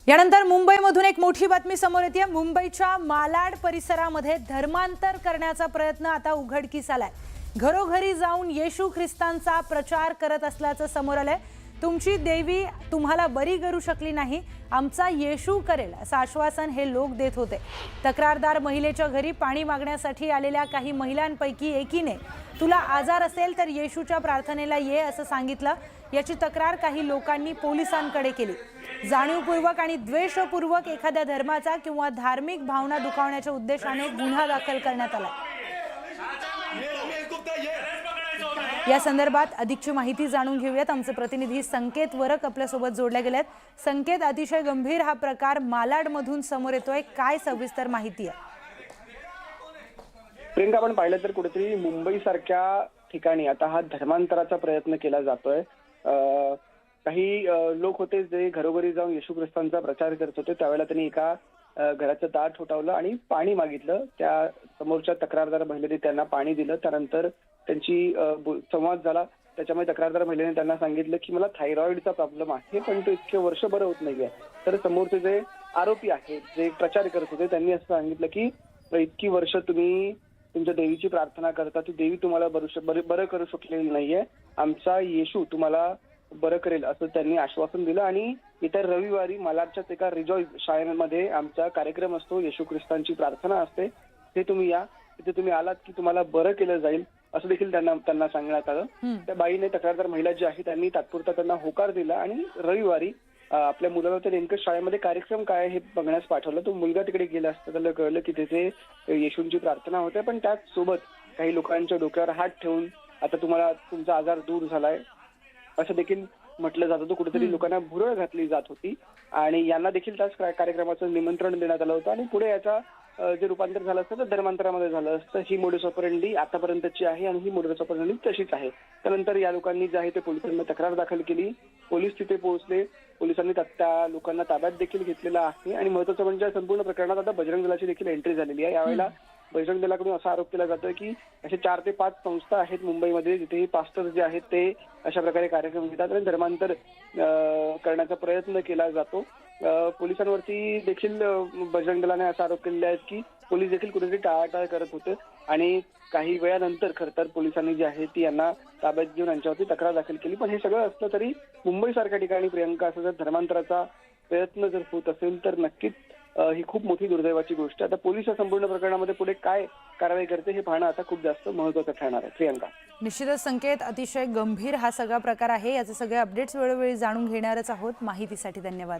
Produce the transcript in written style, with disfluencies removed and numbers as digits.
यानंतर मुंबईमधून एक मोठी बातमी समोर येते। मुंबईच्या मालाड परिसरामध्ये धर्मांतर करण्याचा प्रयत्न आता उघडकीस आलाय। घरोघरी जाऊन येशू ख्रिस्तांचा प्रचार करत असल्याचं समोर आलंय। तुमची देवी तुम्हाला बरी करू शकली नाही, आमचा येशू करेल असं आश्वासन हे लोक देत होते। तक्रारदार महिलेच्या घरी पाणी मागण्यासाठी आलेल्या काही महिलांपैकी एकीने तुला आजार असेल तर येशूच्या प्रार्थनेला ये असं सांगितलं। याची तक्रार काही लोकांनी पोलिसांकडे केली। जाणीवपूर्वक आणि द्वेषपूर्वक एखाद्या धर्माचा किंवा धार्मिक भावना दुखावण्याच्या उद्देशाने गुन्हा दाखल करण्यात आला। या संदर्भात अधिकची माहिती जाणून घेऊयात। आमचे प्रतिनिधी संकेत वरक आपल्यासोबत जोडले गेलेत। संकेत, अतिशय गंभीर हा प्रकार मालाडमधून समोर येतोय, काय सविस्तर माहिती आहे? प्रियंका, आपण पाहिलं तर कुठेतरी मुंबई सारख्या ठिकाणी आता हा धर्मांतराचा प्रयत्न केला जातोय। काही लोक होते जे घरोघरी जाऊन येशू ख्रिस्तांचा प्रचार करत होते। त्यावेळेला त्यांनी एका घराचं दार ठोठावलं आणि पाणी मागितलं। त्या समोरच्या तक्रारदार महिलेने त्यांना पाणी दिलं। त्यानंतर त्यांची संवाद झाला। त्याच्यामुळे तक्रारदार महिलेने त्यांना सांगितलं की मला थायरॉइडचा प्रॉब्लेम आहे, पण तो इतके वर्ष बरं होत नाहीये। तर समोरचे जे आरोपी आहेत, जे प्रचार करत होते, त्यांनी असं सांगितलं की इतकी वर्ष तुम्ही तुमच्या देवीची प्रार्थना करता, ती देवी तुम्हाला बरं करू शकलेली नाहीये, आमचा येशू तुम्हाला बरं करेल असं त्यांनी आश्वासन दिलं। आणि येत्या रविवारी मालाडच्याच एका रिजॉईस शाळेमध्ये आमचा कार्यक्रम असतो, येशू ख्रिस्तांची प्रार्थना असते, ते तुम्ही या, तिथे तुम्ही आलात की तुम्हाला बरं केलं जाईल असं देखील त्यांना सांगण्यात आलं। त्या बाईने, तक्रारदार महिला जी आहे, त्यांनी तात्पुरता त्यांना होकार दिला आणि रविवारी आपल्या मुलाला तर नेमकं शाळेमध्ये कार्यक्रम काय हे बघण्यास पाठवलं। तो मुलगा तिकडे गेला असता त्याला कळलं की तिथे येशूंची प्रार्थना होते, पण त्याच सोबत काही लोकांच्या डोक्यावर हात ठेवून आता तुम्हाला तुमचा आजार दूर झालाय असं देखील म्हटलं जात होतं। कुठेतरी लोकांना भुरळ घातली जात होती आणि यांना देखील त्याच कार्यक्रमाचं निमंत्रण देण्यात आलं होतं आणि पुढे याचा जे रूपांतर झालं असतं तर धर्मांतरामध्ये झालं असतं। ही मोडस ऑपरंडी आतापर्यंतची आहे आणि ही मोडस ऑपरंडी तशीच आहे। त्यानंतर या लोकांनी जे आहे ते पोलिसांना तक्रार दाखल केली। पोलीस तिथे पोहोचले। पोलिसांनी त्या लोकांना ताब्यात देखील घेतलेला आहे आणि महत्त्वाचं म्हणजे संपूर्ण प्रकरणात आता बजरंग दलाची देखील एंट्री झालेली आहे। यावेळेला बजरंग दलाकडून असा आरोप केला जातोय की असे 4 ते 5 संस्था आहेत मुंबईमध्ये, जिथे पास्टर जे आहेत ते अशा प्रकारे कार्यक्रम घेतात आणि धर्मांतर करण्याचा प्रयत्न केला जातो। पोलिसांवरती देखील बजरंग दलाने असा आरोप केलेला आहे की पोलीस देखील कुठेतरी टाळाटाळ करत होते आणि काही वेळानंतर खरं तर पोलिसांनी जी आहे ती यांना ताब्यात घेऊन यांच्यावरती तक्रार दाखल केली। पण हे सगळं असलं तरी मुंबई सारख्या ठिकाणी प्रियंका, असं जर धर्मांतराचा प्रयत्न जर होत असेल तर नक्कीच ही खूप मोठी दुर्दैवाची गोष्ट आहे। आता पोलीस या संपूर्ण प्रकरणामध्ये पुढे काय कारवाई करते हे पाहणं आता खूप जास्त महत्त्वाचं ठरणार आहे। प्रियंका, निश्चितच संकेत, अतिशय गंभीर हा सगळा प्रकार आहे। याचे सगळे अपडेट्स वेळोवेळी जाणून घेणारच आहोत। माहितीसाठी धन्यवाद।